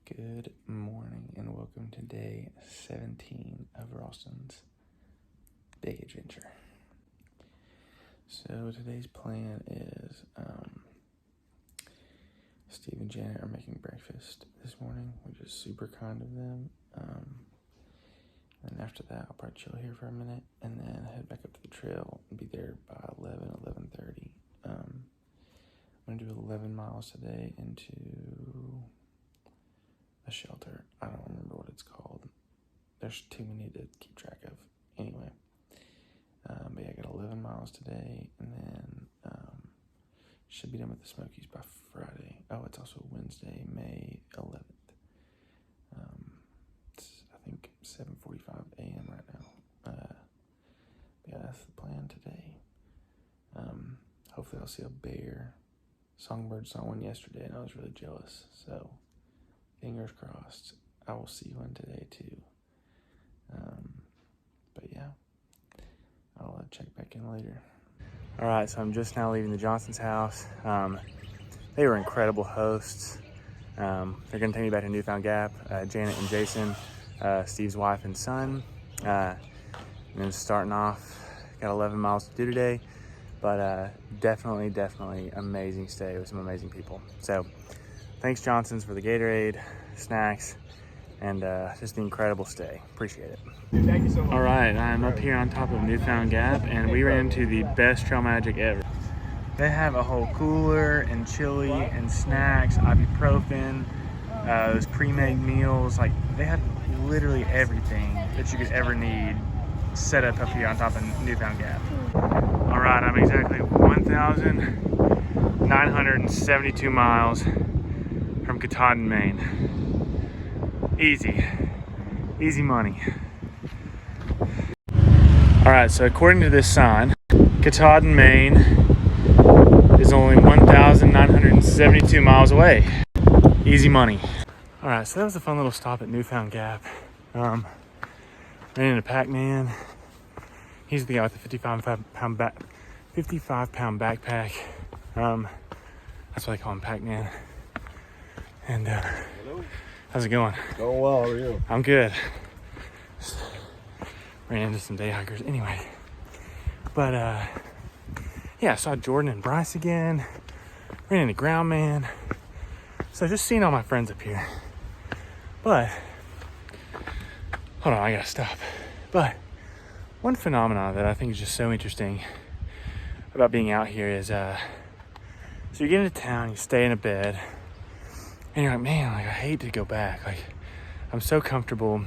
Good morning and welcome to day 17 of Ralston's big adventure. So today's plan is Steve and Janet are making breakfast this morning, which is super kind of them. And after that, I'll probably chill here for a minute and then head back up to the trail and be there by 11:30. I'm going to do 11 miles today into a shelter. I don't remember what it's called. There's too many to keep track of. Anyway, but yeah, I got 11 miles today, and then should be done with the Smokies by Friday. Oh, it's also Wednesday, May 11th. It's, I think, 7:45 a.m. right now. Yeah, that's the plan today. Hopefully I'll see a bear. Songbird saw one yesterday, and I was really jealous, so fingers crossed. I will see one today too. But yeah, I'll check back in later. All right, so I'm just now leaving the Johnson's house. They were incredible hosts. They're gonna take me back to Newfound Gap. Janet and Jason, Steve's wife and son. And then starting off, got 11 miles to do today, but definitely amazing stay with some amazing people. So thanks Johnson's for the Gatorade, snacks, and just an incredible stay. Appreciate it. Dude, thank you so much. All right, I'm up here on top of Newfound Gap, and we ran into the best trail magic ever. They have a whole cooler and chili and snacks, ibuprofen, those pre-made meals. Like, they have literally everything that you could ever need set up here on top of Newfound Gap. All right, I'm exactly 1,972 miles from Katahdin, Maine. Easy money. All right, so according to this sign, Katahdin, Maine is only 1,972 miles away. Easy money. All right, so that was a fun little stop at Newfound Gap. Ran into Pac-Man. He's the guy with the 55-pound backpack. That's why they call him Pac-Man. And how's it going? Going well, how are you? I'm good. Just ran into some day hikers anyway. But yeah, I saw Jordan and Bryce again. Ran into Ground Man. So just seeing all my friends up here. But hold on, I gotta stop. But one phenomenon that I think is just so interesting about being out here is so you get into town, you stay in a bed, and you're like, man, like I hate to go back. Like, I'm so comfortable.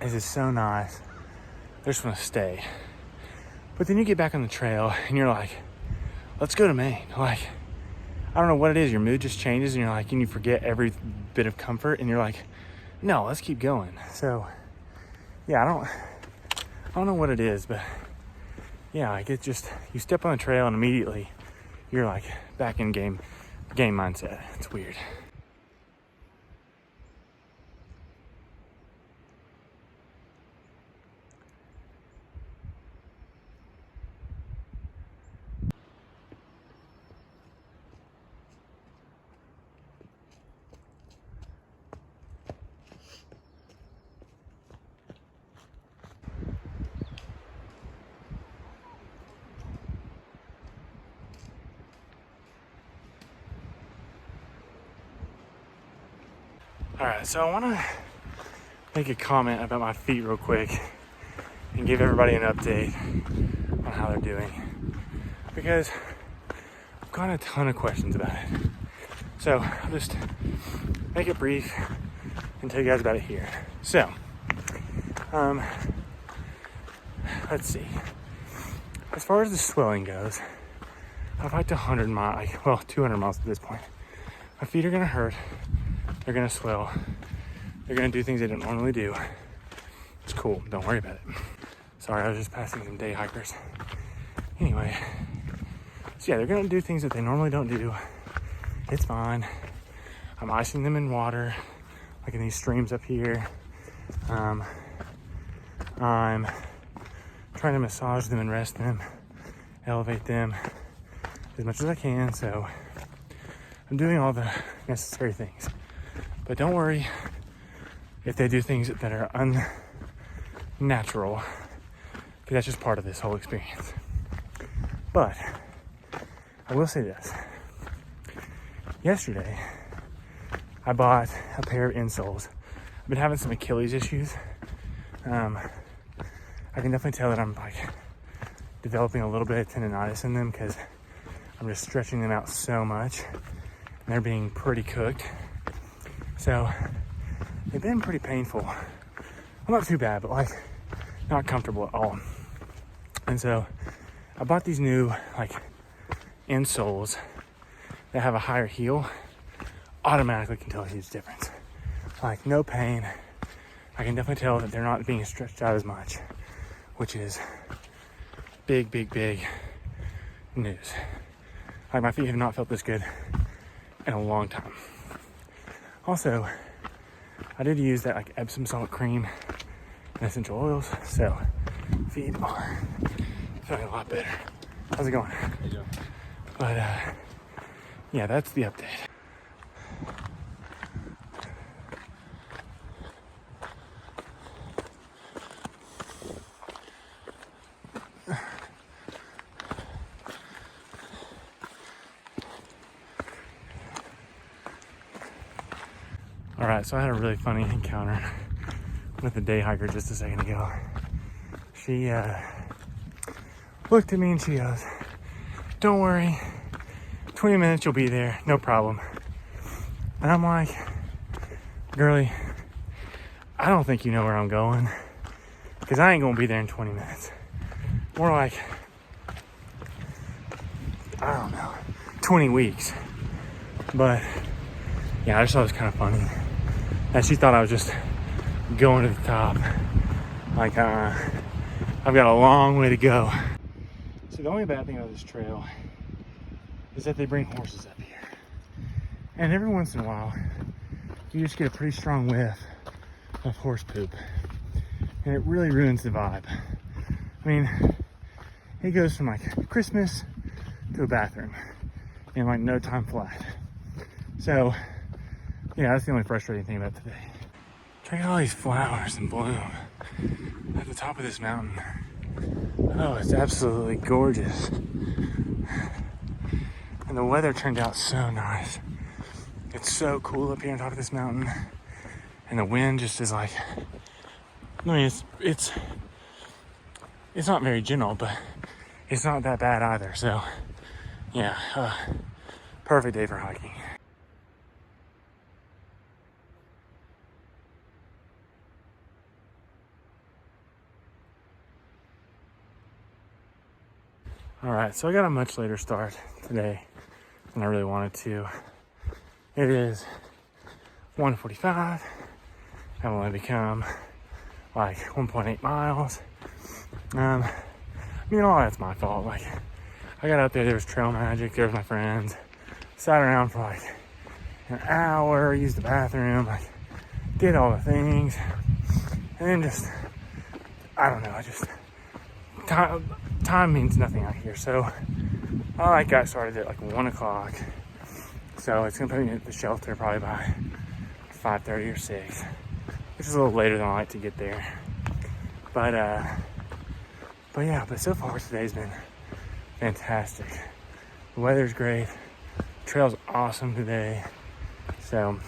This is so nice. I just want to stay. But then you get back on the trail and you're like, let's go to Maine. Like, I don't know what it is. Your mood just changes and you're like, and you forget every bit of comfort and you're like, no, let's keep going. So yeah, I don't know what it is, but yeah, like it just, you step on the trail and immediately you're like back in game mindset. It's weird. All right, so I want to make a comment about my feet real quick and give everybody an update on how they're doing, because I've got a ton of questions about it. So I'll just make it brief and tell you guys about it here. So, let's see. As far as the swelling goes, I've hiked 100 miles, well, 200 miles at this point. My feet are gonna hurt. They're gonna swell. They're gonna do things they don't normally do. It's cool, don't worry about it. Sorry, I was just passing some day hikers. Anyway, so yeah, they're gonna do things that they normally don't do. It's fine. I'm icing them in water, like in these streams up here. I'm trying to massage them and rest them, elevate them as much as I can. So I'm doing all the necessary things. But don't worry if they do things that are unnatural, because that's just part of this whole experience. But I will say this. Yesterday, I bought a pair of insoles. I've been having some Achilles issues. I can definitely tell that I'm like developing a little bit of tendonitis in them because I'm just stretching them out so much and they're being pretty cooked. So they've been pretty painful. Well, not too bad, but like not comfortable at all. And so I bought these new like insoles that have a higher heel. Automatically can tell a huge difference. Like no pain. I can definitely tell that they're not being stretched out as much, which is big, big, big news. Like my feet have not felt this good in a long time. Also, I did use that like Epsom salt cream and essential oils, so feet are feeling a lot better. How's it going? How you doing? But yeah, that's the update. All right, so I had a really funny encounter with a day hiker just a second ago. She looked at me and she goes, "Don't worry, 20 minutes you'll be there, no problem." And I'm like, "Girlie, I don't think you know where I'm going, because I ain't gonna be there in 20 minutes. More like, I don't know, 20 weeks. But yeah, I just thought it was kind of funny that she thought I was just going to the top. Like, I've got a long way to go. So the only bad thing about this trail is that they bring horses up here. And every once in a while, you just get a pretty strong whiff of horse poop. And it really ruins the vibe. I mean, it goes from like Christmas to a bathroom in like no time flat. So yeah, that's the only frustrating thing about today. Check out all these flowers in bloom at the top of this mountain. Oh, it's absolutely gorgeous. And the weather turned out so nice. It's so cool up here on top of this mountain. And the wind just is like, I mean, it's not very gentle, but it's not that bad either. So yeah, perfect day for hiking. All right, so I got a much later start today than I really wanted to. It is 1:45. I've only become like 1.8 miles. I mean, all that's my fault. Like, I got out there was trail magic, there was my friends, sat around for like an hour, used the bathroom, like did all the things, and then just, I don't know, time means nothing out here. So I got started at like 1 o'clock. So it's gonna put me at the shelter probably by 5:30 or 6, which is a little later than I like to get there. But yeah, but so far today's been fantastic. The weather's great. The trail's awesome today. So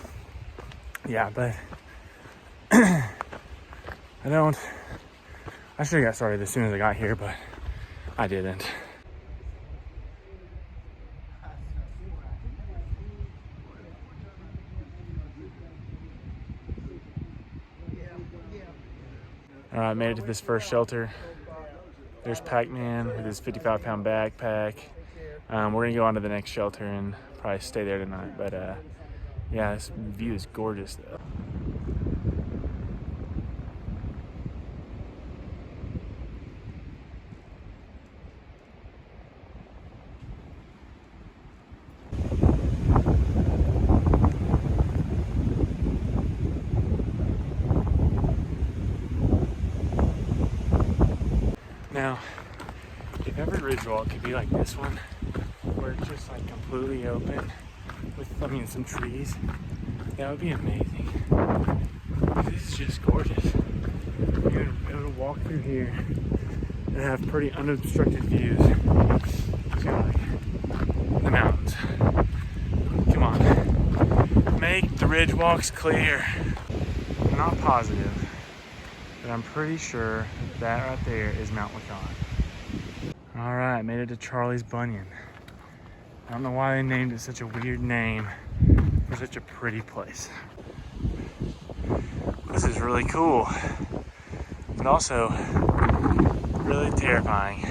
yeah, but I should have got started as soon as I got here, but I didn't. All right, I made it to this first shelter. There's Pac-Man with his 55-pound backpack. We're gonna go on to the next shelter and probably stay there tonight. But yeah, this view is gorgeous though. Now, if every ridge wall could be like this one, where it's just like completely open with, some trees, that would be amazing. This is just gorgeous. You're able to walk through here and have pretty unobstructed views. So, like, the mountains. Come on. Make the ridge walks clear. I'm not positive, but I'm pretty sure that right there is Mount Lacan. All right, made it to Charlie's Bunyan. I don't know why they named it such a weird name for such a pretty place. This is really cool, but also really terrifying,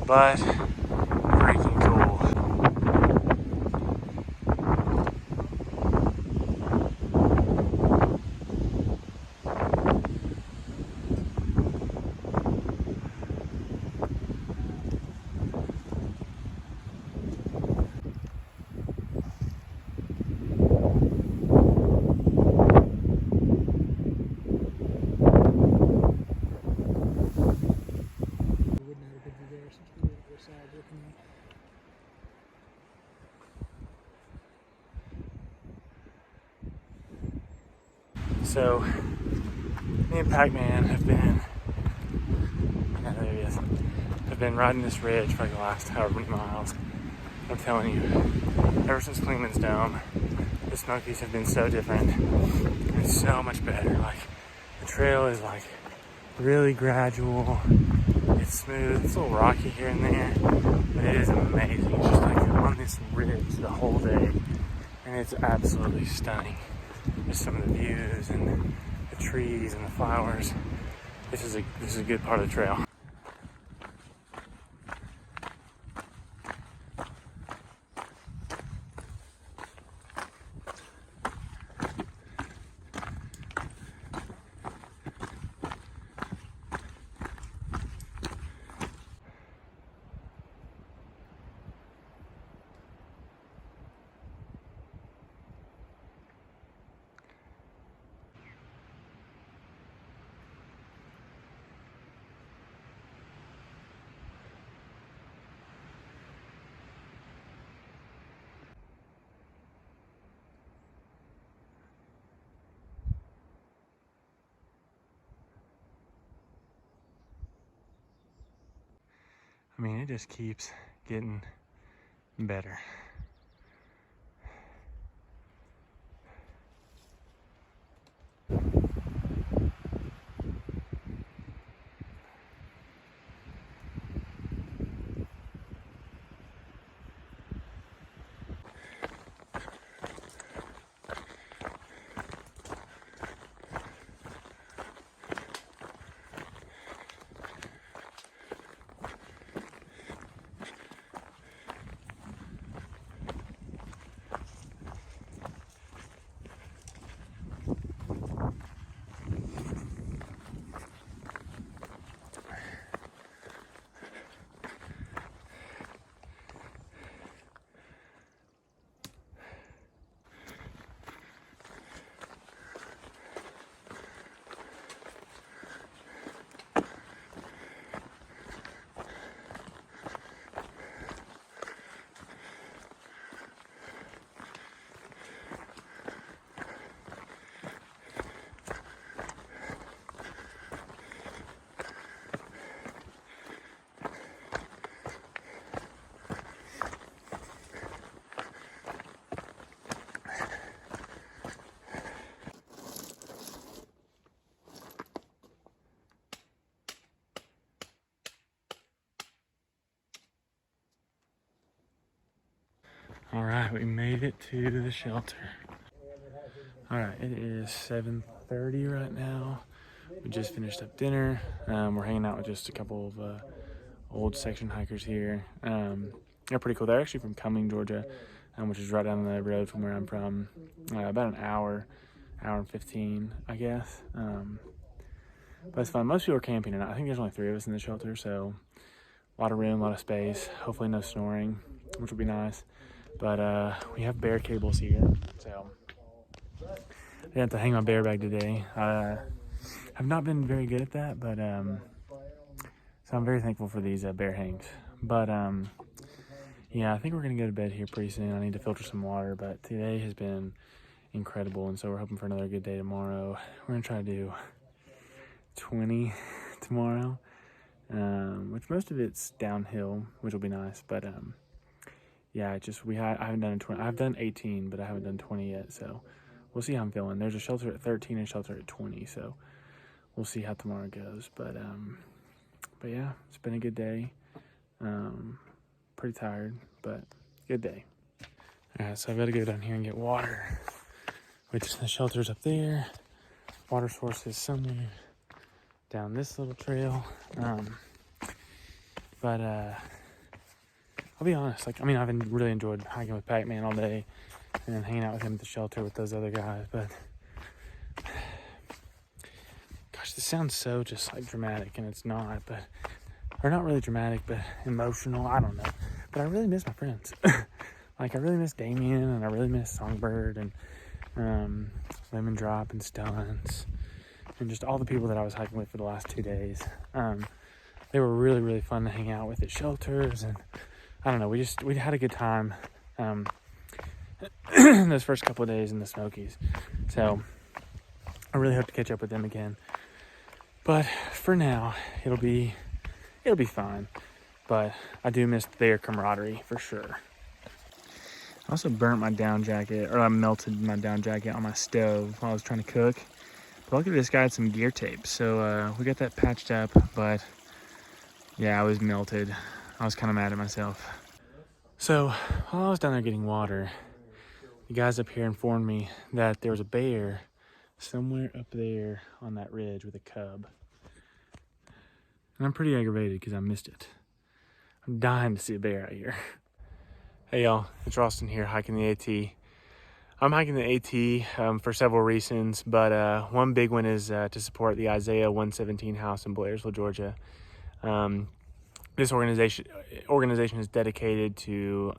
but freaking cool. So, me and Pac-Man have been, yeah, there he is, have been riding this ridge for like the last however many miles. I'm telling you, ever since Clingman's Dome, the Smokies have been so different. It's so much better. Like, the trail is like really gradual, it's smooth, it's a little rocky here and there, but it is amazing. It's just like on this ridge the whole day, and it's absolutely stunning. Just some of the views and the trees and the flowers. This is a good part of the trail. I mean, it just keeps getting better. All right, we made it to the shelter. All right, it is 7:30 right now. We just finished up dinner. We're hanging out with just a couple of old section hikers here. They're pretty cool. They're actually from Cumming, Georgia, which is right down the road from where I'm from. About an hour and 15, I guess. But it's fun. Most people are camping tonight. I think there's only 3 of us in the shelter, so a lot of room, a lot of space. Hopefully no snoring, which would be nice. But we have bear cables here, so I didn't have to hang my bear bag today. I have not been very good at that, but so I'm very thankful for these bear hangs. But yeah, I think we're gonna go to bed here pretty soon. I need to filter some water, but today has been incredible. And so we're hoping for another good day tomorrow. We're gonna try to do 20 tomorrow, which most of it's downhill, which will be nice. But yeah, I haven't done 20. I've done 18, but I haven't done 20 yet. So we'll see how I'm feeling. There's a shelter at 13 and a shelter at 20. So we'll see how tomorrow goes. But yeah, it's been a good day. Pretty tired, but good day. All right, so I've got to go down here and get water, which the shelter's up there. Water source is somewhere down this little trail. But I'll be honest, I've really enjoyed hiking with Pac-Man all day and then hanging out with him at the shelter with those other guys. But gosh, this sounds so just like dramatic, and it's not, or not really dramatic, but emotional. I don't know. But I really miss my friends. I really miss Damien, and I really miss Songbird, and Lemon Drop and Stones, and just all the people that I was hiking with for the last 2 days. They were really, really fun to hang out with at shelters, and I don't know, we had a good time those first couple of days in the Smokies. So I really hope to catch up with them again. But for now, it'll be fine. But I do miss their camaraderie for sure. I also burnt my down jacket, or I melted my down jacket on my stove while I was trying to cook. But luckily this guy had some gear tape, so we got that patched up. But yeah, I was melted. I was kind of mad at myself. So while I was down there getting water, the guys up here informed me that there was a bear somewhere up there on that ridge with a cub. And I'm pretty aggravated because I missed it. I'm dying to see a bear out here. Hey y'all, it's Ralston here, hiking the AT. I'm hiking the AT for several reasons, but one big one is to support the Isaiah 117 house in Blairsville, Georgia. This organization is dedicated to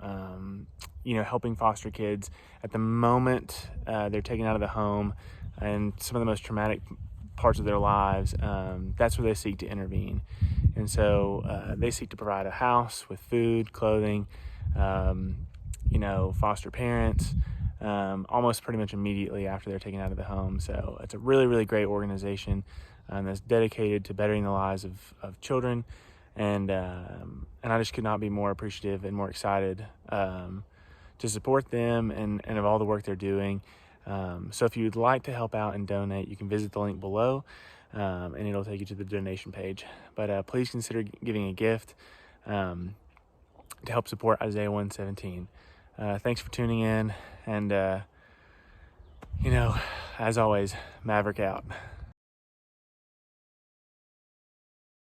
helping foster kids at the moment they're taken out of the home and some of the most traumatic parts of their lives. That's where they seek to intervene. And so they seek to provide a house with food, clothing, foster parents, almost pretty much immediately after they're taken out of the home. So it's a really, really great organization that's dedicated to bettering the lives of children. And I just could not be more appreciative and more excited to support them and of all the work they're doing. So if you'd like to help out and donate, you can visit the link below, and it'll take you to the donation page. But please consider giving a gift to help support Isaiah 117. Thanks for tuning in, and as always, Maverick out.